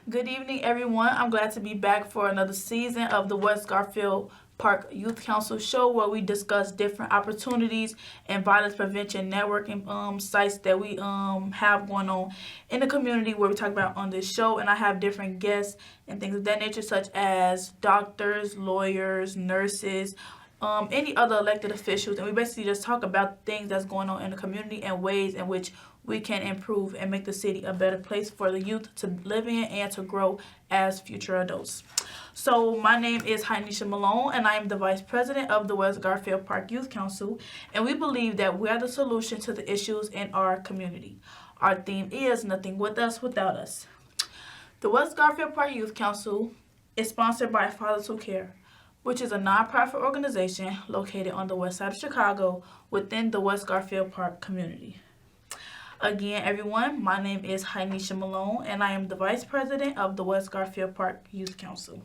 Good evening, everyone. I'm glad to be back for another season of the West Garfield Park Youth Council show where we discuss different opportunities and violence prevention networking sites that we have going on in the community where we talk about on this show. And I have different guests and things of that nature, such as doctors, lawyers, nurses, any other elected officials, and we basically just talk about things that's going on in the community and ways in which we can improve and make the city a better place for the youth to live in and to grow as future adults. So my name is Hinisha Malone, and I am the vice president of the West Garfield Park Youth Council, and we believe that we are the solution to the issues in our community. Our theme is Nothing With Us Without Us. The West Garfield Park Youth Council is sponsored by Fathers Who Care, which is a nonprofit organization located on the west side of Chicago within the West Garfield Park community. Again, everyone, my name is Hinisha Malone, and I am the vice president of the West Garfield Park Youth Council.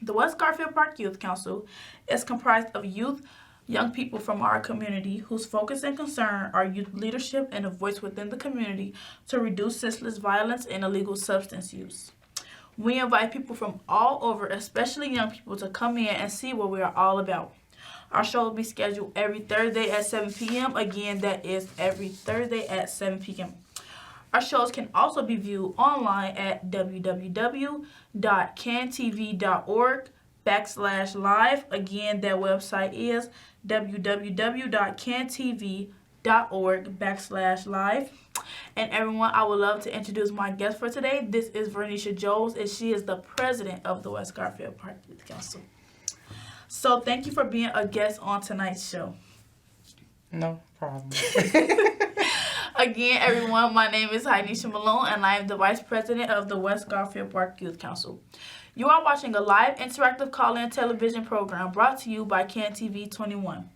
The West Garfield Park Youth Council is comprised of young people from our community whose focus and concern are youth leadership and a voice within the community to reduce senseless violence and illegal substance use. We invite people from all over, especially young people, to come in and see what we are all about. Our show will be scheduled every Thursday at 7 p.m. Again, that is every Thursday at 7 p.m. Our shows can also be viewed online at www.cantv.org/live. Again, that website is www.cantv.org/live. And everyone, I would love to introduce my guest for today. This is Hinisha Jones, and she is the president of the West Garfield Park Youth Council. So thank you for being a guest on tonight's show. No problem. Again, everyone, my name is Hinisha Malone, and I am the vice president of the West Garfield Park Youth Council. You are watching a live interactive call-in television program brought to you by CanTV 21.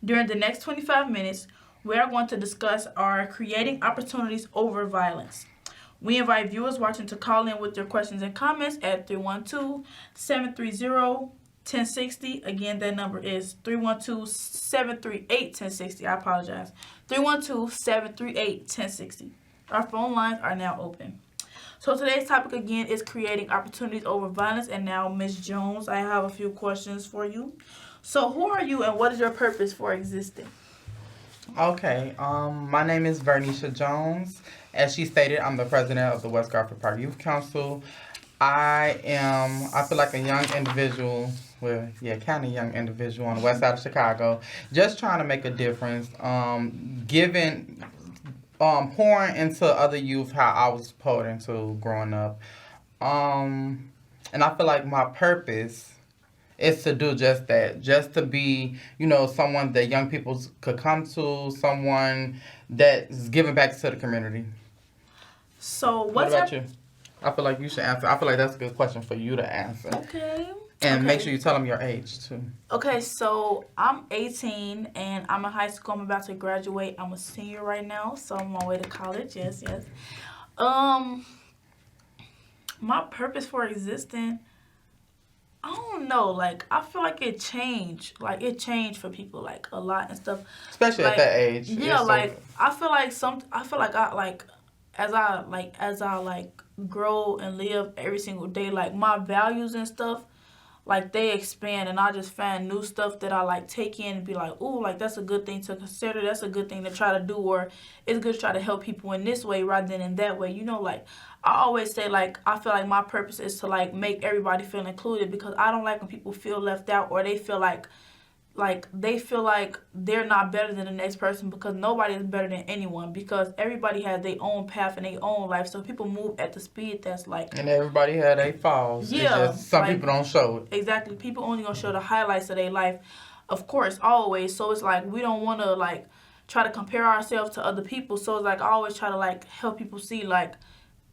During the next 25 minutes, we are going to discuss our creating opportunities over violence. We invite viewers watching to call in with their questions and comments at 312-730-1060. Again, that number is 312-738-1060. I apologize. 312-738-1060. Our phone lines are now open. So today's topic again is creating opportunities over violence. And now, Ms. Jones, I have a few questions for you. So who are you and what is your purpose for existing? Okay, my name is Hinisha Jones. As she stated, I'm the president of the West Garfield Park Youth Council. I feel like a young individual, kind of young individual on the west side of Chicago, just trying to make a difference, pouring into other youth how I was poured into growing up. And I feel like my purpose is to do just that, just to be, someone that young people could come to, someone that's giving back to the community. So what about you? I feel like you should answer. I feel like that's a good question for you to answer. Okay. And make sure you tell them your age, too. Okay, so I'm 18, and I'm in high school. I'm about to graduate. I'm a senior right now, so I'm on my way to college. Yes. My purpose for existing, I don't know. Like, I feel like it changed. Like, it changed for people, like, a lot and stuff. Especially at that age. Yeah, like, I feel like as I grow and live every single day, like, my values and stuff, like, they expand, and I just find new stuff that I, like, take in and be like, ooh, like, that's a good thing to consider, that's a good thing to try to do, or it's good to try to help people in this way rather than in that way, like, I always say, like, I feel like my purpose is to, like, make everybody feel included, because I don't like when people feel left out, or they feel like they're not better than the next person, because nobody is better than anyone, because everybody has their own path and their own life. So people move at the speed that's like... And everybody had their falls. Yeah. It's just some people don't show it. Exactly. People only going to show the highlights of their life, of course, always. So it's like we don't want to, like, try to compare ourselves to other people. So it's like I always try to, like, help people see, like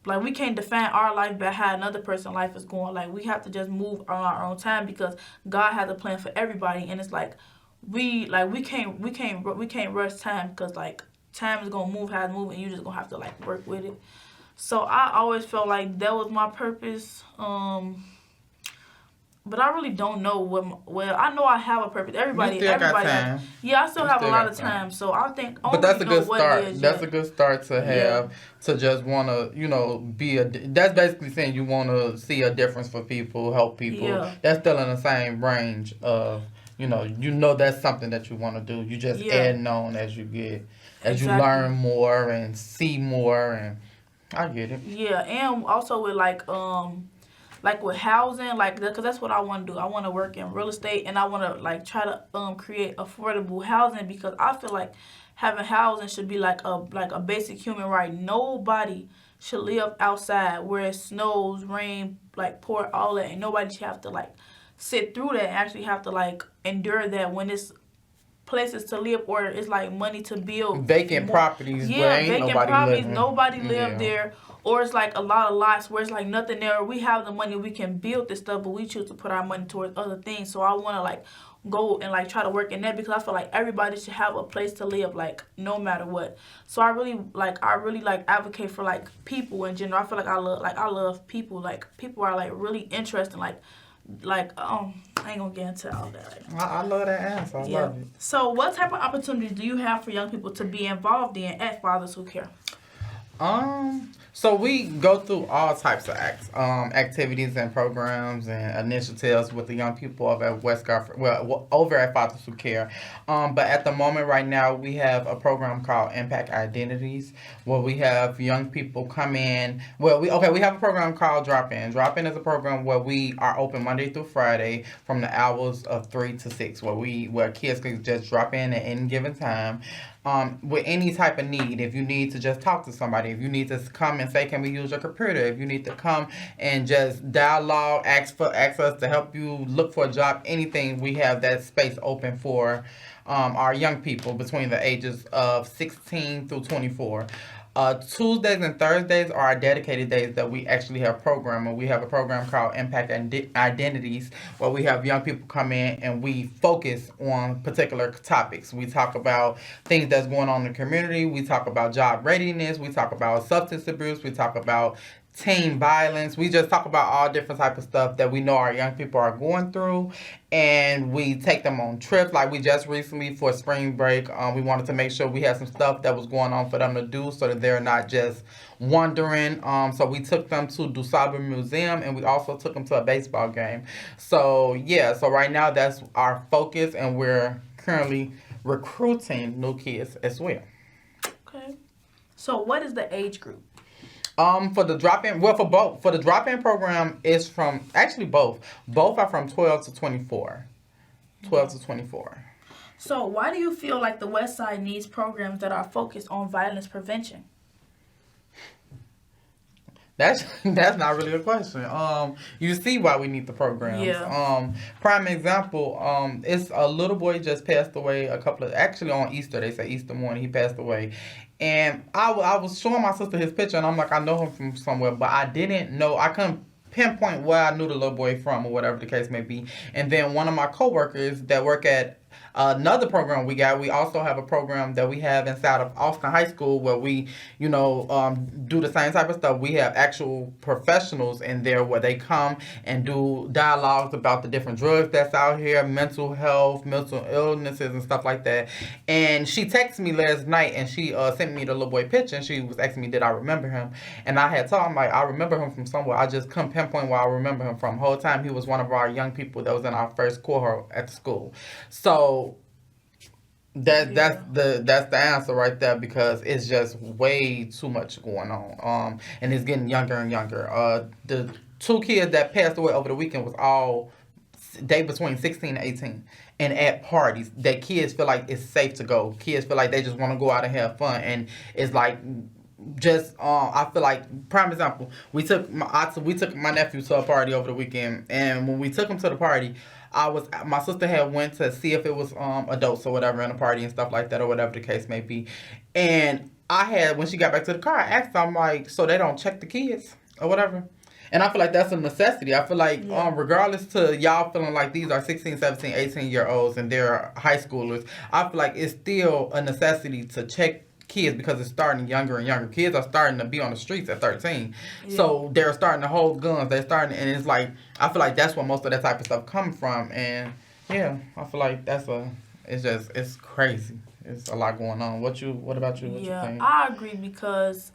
we can't define our life by how another person's life is going. Like, we have to just move on our own time, because God has a plan for everybody, and it's like we can't rush time, because like time is gonna move how it's moving, and you just gonna have to like work with it. So I always felt like that was my purpose. but I really don't know well, I know I have a purpose. You still got Everybody has. time. Yeah, I still You have a still lot got of time. time, so I think I But don't that's really a know good what it start. is That's a yet. good start to Yeah, have to just want to, be a. That's basically saying you want to see a difference for people, help people. yeah, That's still in the same range of, that's something that you want to do. You just yeah, adding on as you get, as you exactly. learn more and see more, and I get it. Yeah, and also with like with housing, like because that's what I want to do. I want to work in real estate, and I want to like try to create affordable housing because I feel like having housing should be like a basic human right. Nobody should live outside where it snows, rain, like pour all that, and nobody should have to like sit through that and actually have to like endure that when it's places to live or it's like money to build Vacant more. properties where Yeah, ain't vacant nobody properties, living. nobody live Yeah. there, or it's like a lot of lots where it's like nothing there. We have the money, we can build this stuff, but we choose to put our money towards other things. So I want to like go and like try to work in that because I feel like everybody should have a place to live, like no matter what. So I really like advocate for like people in general. I feel like I love people. Like people are like really interesting. I ain't gonna get into all that. Like, I love that answer. I yeah. love it. So, what type of opportunities do you have for young people to be involved in at Fathers Who Care? So we go through all types of activities and programs and initiatives with the young people over at West Garfield, over at Fathers Who Care. But at the moment, right now, we have a program called Impact Identities, where we have young people come in. Well, we have a program called Drop In. Drop In is a program where we are open Monday through Friday from the hours of 3 to 6, where kids can just drop in at any given time with any type of need. If you need to just talk to somebody, if you need to come and say, "Can we use your computer?" If you need to come and just dialogue, ask us to help you look for a job, anything, we have that space open for our young people between the ages of 16 through 24. Tuesdays and Thursdays are our dedicated days that we actually have programming. We have a program called Impact Identities where we have young people come in and we focus on particular topics. We talk about things that's going on in the community. We talk about job readiness. We talk about substance abuse. We talk about teen violence. We just talk about all different type of stuff that we know our young people are going through, and we take them on trips. Like we just recently for spring break, we wanted to make sure we had some stuff that was going on for them to do, so that they're not just wandering. So we took them to DuSable Museum, and we also took them to a baseball game. So yeah, so right now that's our focus, and we're currently recruiting new kids as well. Okay. So, what is the age group? For the drop in, well, for the drop in program is from actually both are from 12 to 24, 12 Okay. to 24. So, why do you feel like the West Side needs programs that are focused on violence prevention? That's not really a question. You see why we need the programs. Yeah. Prime example. It's a little boy just passed away actually on Easter. They say Easter morning he passed away, and I was showing my sister his picture, and I'm like, I know him from somewhere, but I didn't know. I couldn't pinpoint where I knew the little boy from or whatever the case may be. And then one of my coworkers that work at another program we also have a program that we have inside of Austin High School where we do the same type of stuff. We have actual professionals in there where they come and do dialogues about the different drugs that's out here, mental health, mental illnesses and stuff like that. And she texted me last night and she sent me the little boy picture, and she was asking me did I remember him, and I had told him like I remember him from somewhere. I just couldn't pinpoint where I remember him from. The whole time he was one of our young people that was in our first cohort at the school. So that's the answer right there, because it's just way too much going on. And it's getting younger and younger. The two kids that passed away over the weekend was all they between 16 and 18, and at parties that kids feel like it's safe to go. Kids feel like they just want to go out and have fun, and it's like just I feel like prime example. We took my nephew to a party over the weekend, and when we took him to the party, my sister had went to see if it was adults or whatever in the party and stuff like that or whatever the case may be, and I had when she got back to the car, I asked her, I'm like, so they don't check the kids or whatever. And I feel like that's a necessity. I feel like regardless to y'all feeling like these are 16, 17, 18-year-olds and they're high schoolers, I feel like it's still a necessity to check kids because it's starting younger and younger. Kids are starting to be on the streets at 13. Yeah. So they're starting to hold guns. They're starting, and it's like, I feel like that's where most of that type of stuff come from. And yeah, I feel like it's crazy. It's a lot going on. What about you? What you Yeah, think? I agree because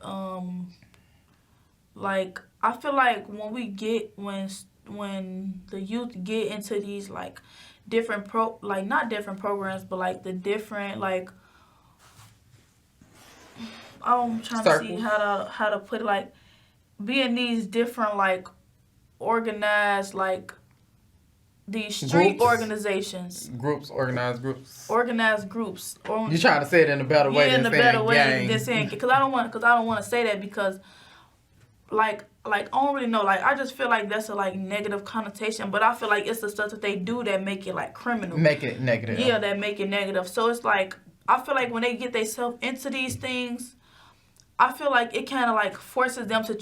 like I feel like when the youth get into these like different not different programs but like the different like I'm trying to see Circles, how to put it, like being these different like organized like these street groups, organizations, organized groups. or You trying to say it in a better way yeah, in than a better saying way gang? than saying, because I don't want to say that because I don't really know, like I just feel like that's a like negative connotation, but I feel like it's the stuff that they do that make it like criminal. Make it negative. Yeah, that make it negative. So it's like I feel like when they get themselves into these things, I feel like it kind of like forces them to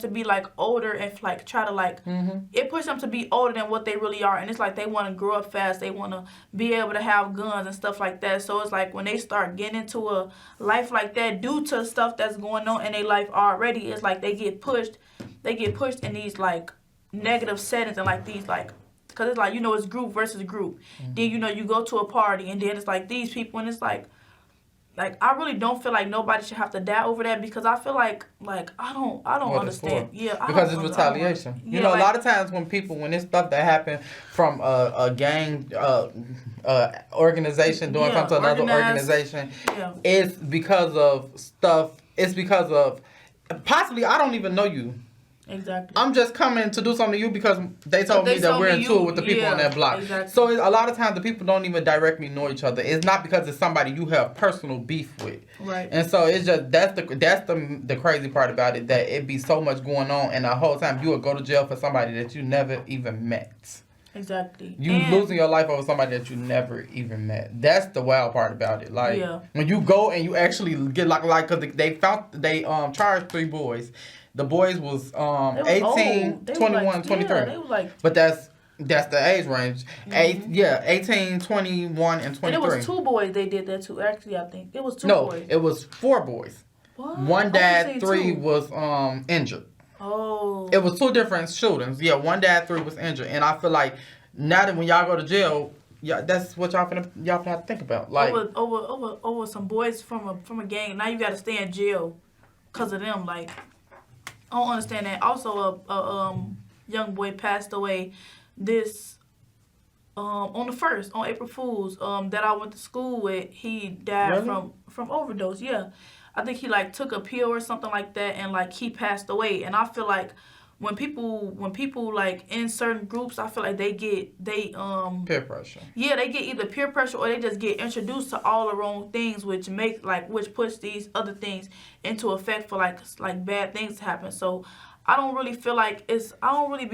be like older and like try to like it pushes them to be older than what they really are, and it's like they want to grow up fast, they want to be able to have guns and stuff like that. So it's like when they start getting into a life like that due to stuff that's going on in their life already, it's like they get pushed in these like negative settings and like these like, because it's like, it's group versus group. Then you go to a party and then it's like these people, and it's like I really don't feel like nobody should have to die over that, because I feel like I don't What it's understand. for. Yeah, Because it's retaliation. Yeah, a lot of times when it's stuff that happen from a gang organization doing Yeah, something to another organized. organization, Yeah. it's because of stuff. It's because of possibly I don't even know you. Exactly. I'm just coming to do something to you because they told me that we're into it with the people on that block. Exactly. So a lot of times the people don't even directly know each other. It's not because it's somebody you have personal beef with. Right. And so it's just that's the crazy part about it, that it be so much going on, and the whole time you would go to jail for somebody that you never even met. Exactly. You losing your life over somebody that you never even met. That's the wild part about it. Like when you go and you actually get like because they charged 3 boys. The boys was 18, 21, 23. Yeah, they was like, but that's the age range. 18, 21, and 23. and it was 2 boys they did that to. Actually, I think it was 2 No, boys. it was 4 boys. What? One dad, 3 2. was injured. Oh. It was 2 different shootings. Yeah, one dad, 3 was injured. And I feel like now that when y'all go to jail, yeah, that's what y'all finna have to think about. Like over some boys from a gang. Now you got to stay in jail because of them. Like, I don't understand that. Also, a young boy passed away this on April Fool's that I went to school with. He died from overdose. Yeah, I think he like took a pill or something like that, and like he passed away. And I feel like when people like in certain groups, I feel like they peer pressure. Yeah, they get either peer pressure or they just get introduced to all the wrong things, which push these other things into effect for like bad things to happen. So I don't really be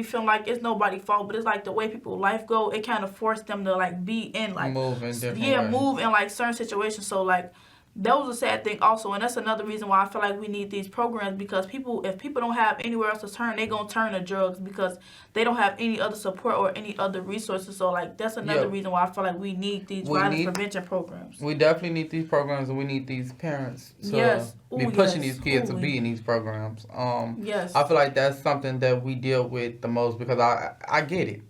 feeling like it's nobody's fault, but it's like the way people's life go, it kind of forced them to like be in like move in different ways. Move in like certain situations. So like that was a sad thing also, and that's another reason why I feel like we need these programs, because if people don't have anywhere else to turn, they gonna turn to drugs because they don't have any other support or any other resources. So like that's another reason why I feel like we need these violence prevention programs. We definitely need these programs, and we need these parents to be pushing these kids to be in these programs. Yes. I feel like that's something that we deal with the most, because I get it.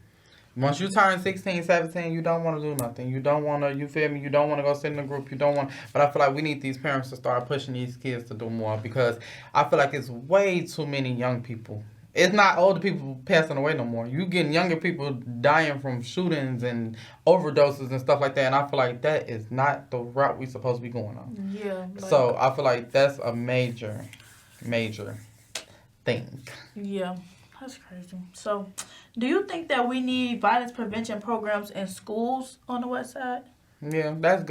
Once you turn 16, 17, you don't want to do nothing. You don't want to, you feel me? You don't want to go sit in a group. You don't want, but I feel like we need these parents to start pushing these kids to do more, because I feel like it's way too many young people. It's not older people passing away no more. You getting younger people dying from shootings and overdoses and stuff like that. And I feel like that is not the route we supposed to be going on. Yeah. So I feel like that's a major thing. Yeah. That's crazy. So, do you think that we need violence prevention programs in schools on the West Side? Yeah, that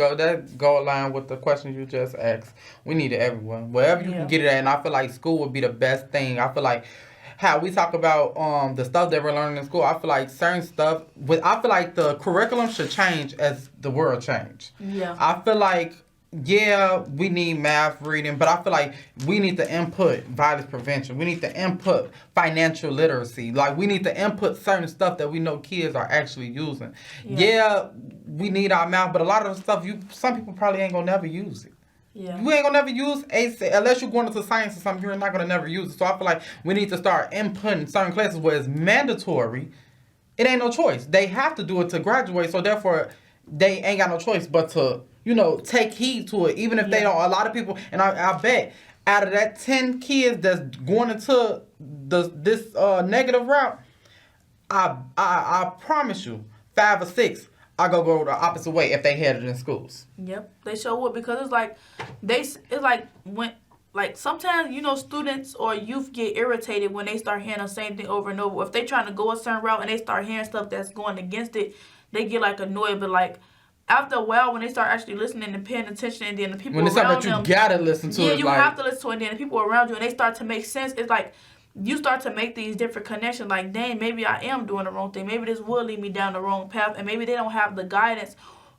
go along with the question you just asked. We need it everywhere, wherever you can get it at. And I feel like school would be the best thing. I feel like how we talk about the stuff that we're learning in school. I feel like certain stuff. I feel like the curriculum should change as the world change. Yeah. I feel like. Yeah, we need math, reading, but I feel like we need to input violence prevention. We need to input financial literacy. Like, we need to input certain stuff that we know kids are actually using. Yeah, we need our mouth, but a lot of the stuff, some people probably ain't gonna never use it. Yeah. You ain't gonna never use AC unless you're going into science or something. You're not gonna never use it. So I feel like we need to start inputting certain classes where it's mandatory. It ain't no choice. They have to do it to graduate. So therefore, they ain't got no choice but to take heed to it. Even if they Yeah. don't. A lot of people, and I bet out of that 10 kids that's going into this negative route, I promise you, 5 or 6 I go the opposite way if they headed in schools. Yep, they sure would because it's like it's like when like sometimes students or youth get irritated when they start hearing the same thing over and over. If they trying to go a certain route and they start hearing stuff that's going against it, they get like annoyed. But like after a while, when they start actually listening and paying attention, and then the people When it's around something that them, you gotta listen to, yeah, it's you like, have to listen to it. And then the people around you, and they start to make sense. It's like you start to make these different connections. Like, dang, maybe I am doing the wrong thing. Maybe this will lead me down the wrong path, and maybe they don't have the guidance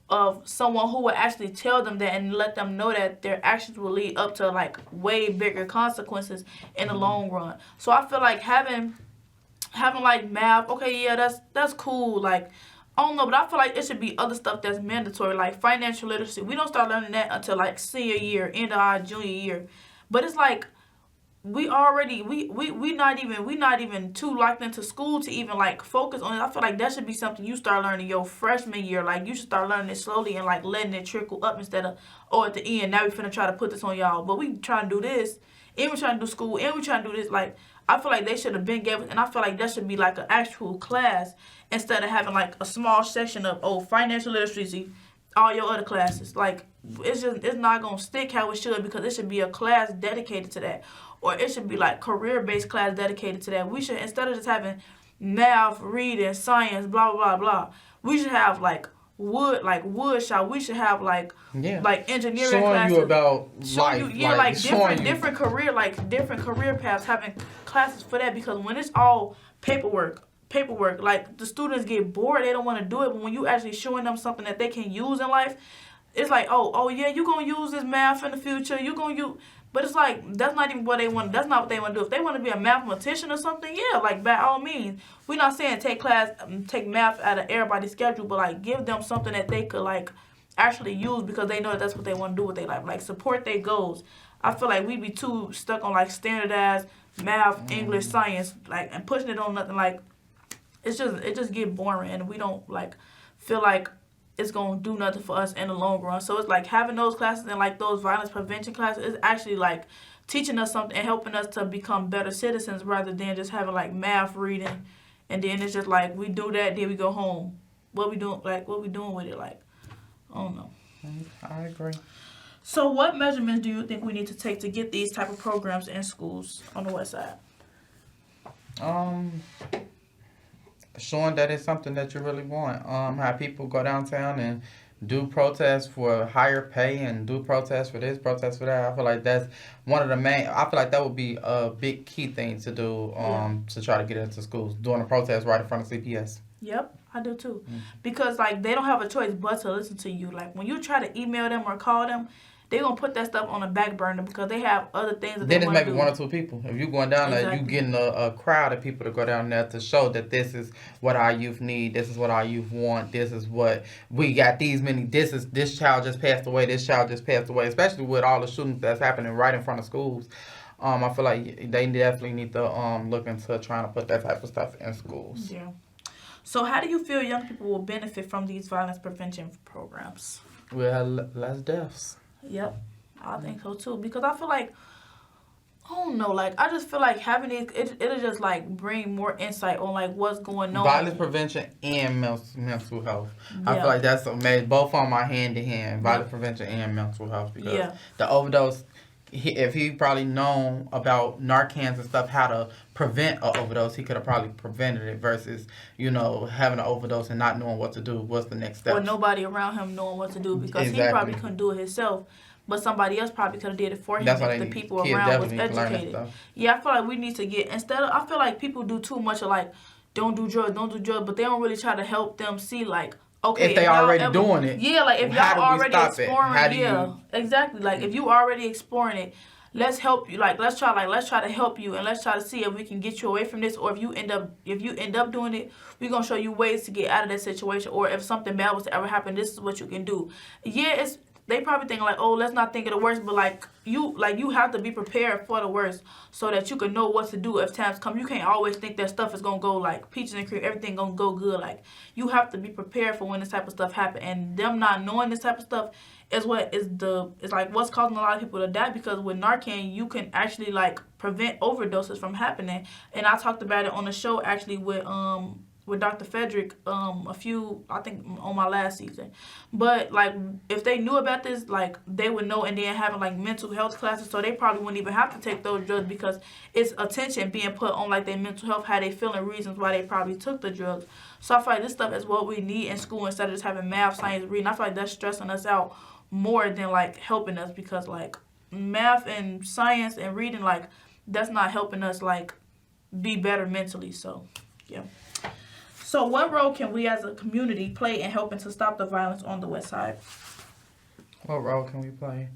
of someone who would actually tell them that and let them know that their actions will lead up to like way bigger consequences in the long run. So I feel like having like math, okay, yeah, that's cool. Like I don't know, but I feel like it should be other stuff that's mandatory, like financial literacy. We don't start learning that until like senior year, end of our junior year. But it's like we already we not even too locked into school to even like focus on it. I feel like that should be something you start learning your freshman year. Like you should start learning it slowly and like letting it trickle up instead of at the end now we finna try to put this on y'all. But we trying to do this and we trying to do school and we trying to do this. Like I feel like they should have been gave it, and I feel like that should be like an actual class instead of having like a small section of financial literacy, all your other classes. Like it's not gonna stick how it should because it should be a class dedicated to that. Or it should be like career-based class dedicated to that. We should, instead of just having math, reading, science, blah blah blah blah, we should have like wood shop. We should have like engineering showing classes. You about showing life, you, yeah, like showing different career paths, having classes for that because when it's all paperwork, like the students get bored, they don't want to do it. But when you actually showing them something that they can use in life, it's like, oh yeah, you gonna use this math in the future. You gonna use. But it's like that's not even what they want. That's not what they want to do. If they want to be a mathematician or something, yeah, like by all means. We're not saying take math out of everybody's schedule, but like give them something that they could like actually use because they know that that's what they want to do with their life. Like support their goals. I feel like we be too stuck on like standardized math, English, science, like and pushing it on nothing. Like it just get boring and we don't like feel like it's gonna do nothing for us in the long run. So it's like having those classes and like those violence prevention classes is actually like teaching us something and helping us to become better citizens rather than just having like math reading and then it's just like we do that then we go home. What we doing with it? Like I don't know. I agree. So what measurements do you think we need to take to get these type of programs in schools on the west side? Showing that it's something that you really want. Have people go downtown and do protests for higher pay and do protests for this, protests for that. I feel like that's one of the main. I feel like that would be a big key thing to do. To try to get into schools, doing a protest right in front of CPS. Yep, I do too. Because like they don't have a choice but to listen to you. Like when you try to email them or call them, they're going to put that stuff on the back burner because they have other things that they want to do. Then it's maybe 1 or 2 people. If you're going down there, you getting a crowd of people to go down there to show that this is what our youth need, this is what our youth want, this is what we got this child just passed away, this child just passed away, especially with all the shootings that's happening right in front of schools. I feel like they definitely need to look into trying to put that type of stuff in schools. Yeah. So how do you feel young people will benefit from these violence prevention programs? We'll have less deaths. Yep, I think so too. Because I feel like, I don't know, like I just feel like having it'll just like bring more insight on like what's going on. Violence prevention and mental health. Yeah. I feel like that's made both on my hand in hand. Violence prevention and mental health because the overdose. If he probably known about Narcans and stuff, how to prevent an overdose, he could have probably prevented it versus, having an overdose and not knowing what to do. What's the next step? Or nobody around him knowing what to do because he probably couldn't do it himself. But somebody else probably could have did it for him if the people around was educated. Yeah, I feel like we need to get, I feel like people do too much of like, don't do drugs, but they don't really try to help them see like, okay, if they already doing it. Yeah, like if y'all already exploring exactly. Like if you already exploring it, let's help you. Like let's try to help you and let's try to see if we can get you away from this or if you end up doing it, we're gonna show you ways to get out of that situation or if something bad was to ever happen, this is what you can do. Yeah, they probably think like, oh, let's not think of the worst, but you have to be prepared for the worst so that you can know what to do if times come. You can't always think that stuff is gonna go like peaches and cream, everything gonna go good. Like you have to be prepared for when this type of stuff happen, and them not knowing this type of stuff is like what's causing a lot of people to die, because with Narcan you can actually like prevent overdoses from happening. And I talked about it on the show actually with Dr. Frederick I think on my last season. But like if they knew about this, like they would know, and then having like mental health classes, so they probably wouldn't even have to take those drugs, because it's attention being put on like their mental health, how they feel, and reasons why they probably took the drugs. So I feel like this stuff is what we need in school instead of just having math, science, reading. I feel like that's stressing us out more than like helping us, because like math and science and reading, like that's not helping us like be better mentally. So yeah. So what role can we as a community play in helping to stop the violence on the West Side? What role can we play?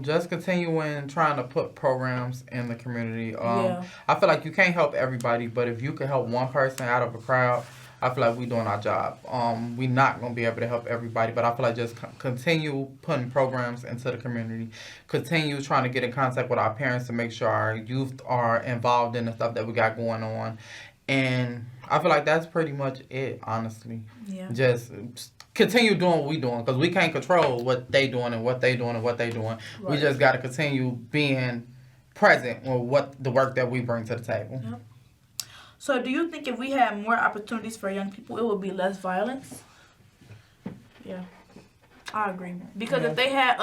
Just continuing trying to put programs in the community. Yeah. I feel like you can't help everybody, but if you can help one person out of a crowd, I feel like we're doing our job. We're not going to be able to help everybody, but I feel like just continue putting programs into the community. Continue trying to get in contact with our parents to make sure our youth are involved in the stuff that we got going on. And I feel like that's pretty much it, honestly. Yeah. Just continue doing what we're doing, because we can't control what they doing and what they doing and what they doing. Right. We just got to continue being present with what the work that we bring to the table. Yep. So do you think if we had more opportunities for young people, it would be less violence? Yeah, I agree. Because if they had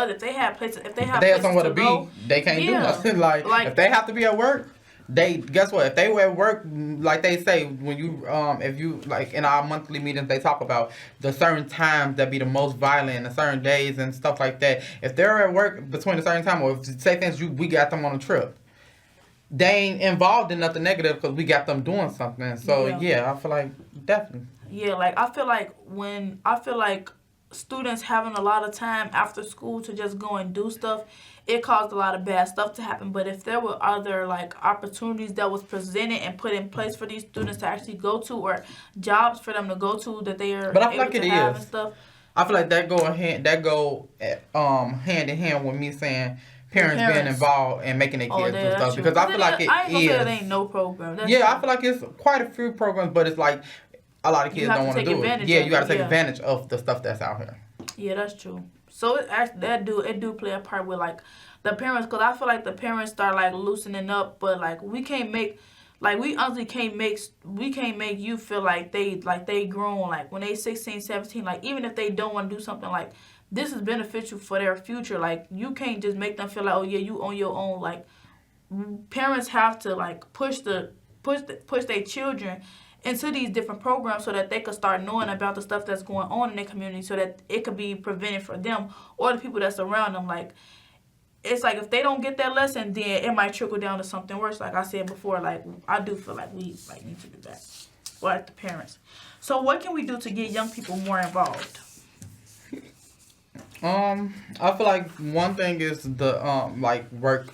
places, if they had somewhere to go, be, they can't do nothing. Like if they have to be at work, guess what? If they were at work, like they say, when you if you like in our monthly meetings, they talk about the certain times that be the most violent, the certain days and stuff like that. If they're at work between a certain time, or if say things we got them on a trip, they ain't involved in nothing negative because we got them doing something. So yeah, I feel like definitely. Yeah, like I feel like students having a lot of time after school to just go and do stuff, it caused a lot of bad stuff to happen. But if there were other like opportunities that was presented and put in place for these students to actually go to, or jobs for them to go to that they are able to have and stuff. I feel like that go hand in hand with me saying parents being involved and making their kids do stuff, because I feel like I ain't gonna say that ain't no program. I feel like it's quite a few programs, but it's like a lot of kids don't want to do it. Yeah, you got to take advantage of the stuff that's out here. Yeah, that's true. So it do play a part with like the parents, because I feel like the parents start like loosening up, but like we honestly can't make you feel like they grown, like when they 16, 17, like even if they don't want to do something, like this is beneficial for their future. Like you can't just make them feel like, oh yeah, you on your own. Like parents have to like push their children into these different programs so that they could start knowing about the stuff that's going on in their community, so that it could be prevented for them or the people that's around them. Like it's like if they don't get that lesson, then it might trickle down to something worse. Like I said before, like I do feel like we like need to do that, or at the parents. So what can we do to get young people more involved? I feel like one thing is the like work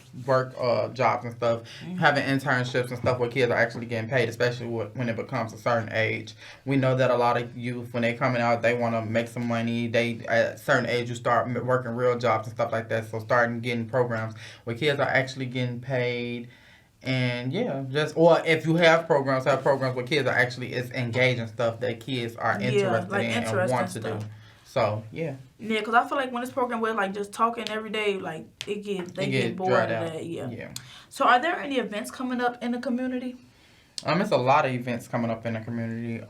jobs and stuff, having internships and stuff where kids are actually getting paid, especially when it becomes a certain age. We know that a lot of youth, when they coming out, they want to make some money. They at a certain age you start working real jobs and stuff like that. So starting getting programs where kids are actually getting paid. And or if you have programs where kids are actually engaged in stuff that kids are interested in and want to do. So yeah, because I feel like when this program was like just talking every day, like they get bored of that. Yeah. So are there any events coming up in the community? It's a lot of events coming up in the community.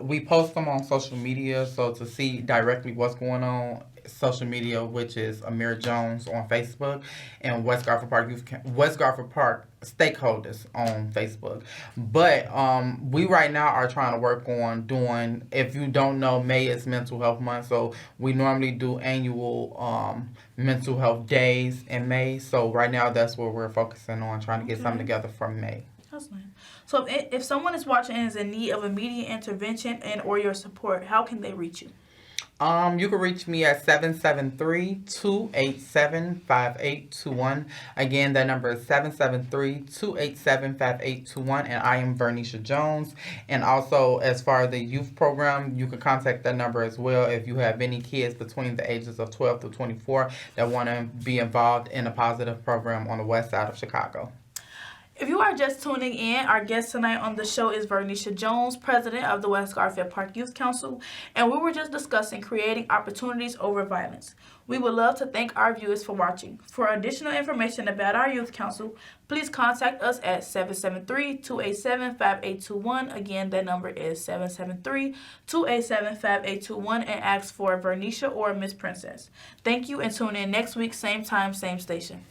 We post them on social media, so to see directly what's going on, social media, which is Hinisha Jones on Facebook, and West Garfield Park stakeholders on Facebook. But we right now are trying to work on doing, if you don't know, May is Mental Health Month, so we normally do annual mental health days in May. So right now that's what we're focusing on, trying to get something together for May. That's nice. So if someone is watching and is in need of immediate intervention and or your support, how can they reach you? You can reach me at 773-287-5821. Again, that number is 773-287-5821, and I am Vernisha Jones. And also, as far as the youth program, you can contact that number as well if you have any kids between the ages of 12 to 24 that want to be involved in a positive program on the west side of Chicago. If you are just tuning in, our guest tonight on the show is Vernisha Jones, president of the West Garfield Park Youth Council, and we were just discussing creating opportunities over violence. We would love to thank our viewers for watching. For additional information about our youth council, please contact us at 773-287-5821. Again, that number is 773-287-5821, and ask for Vernisha or Miss Princess. Thank you, and tune in next week, same time, same station.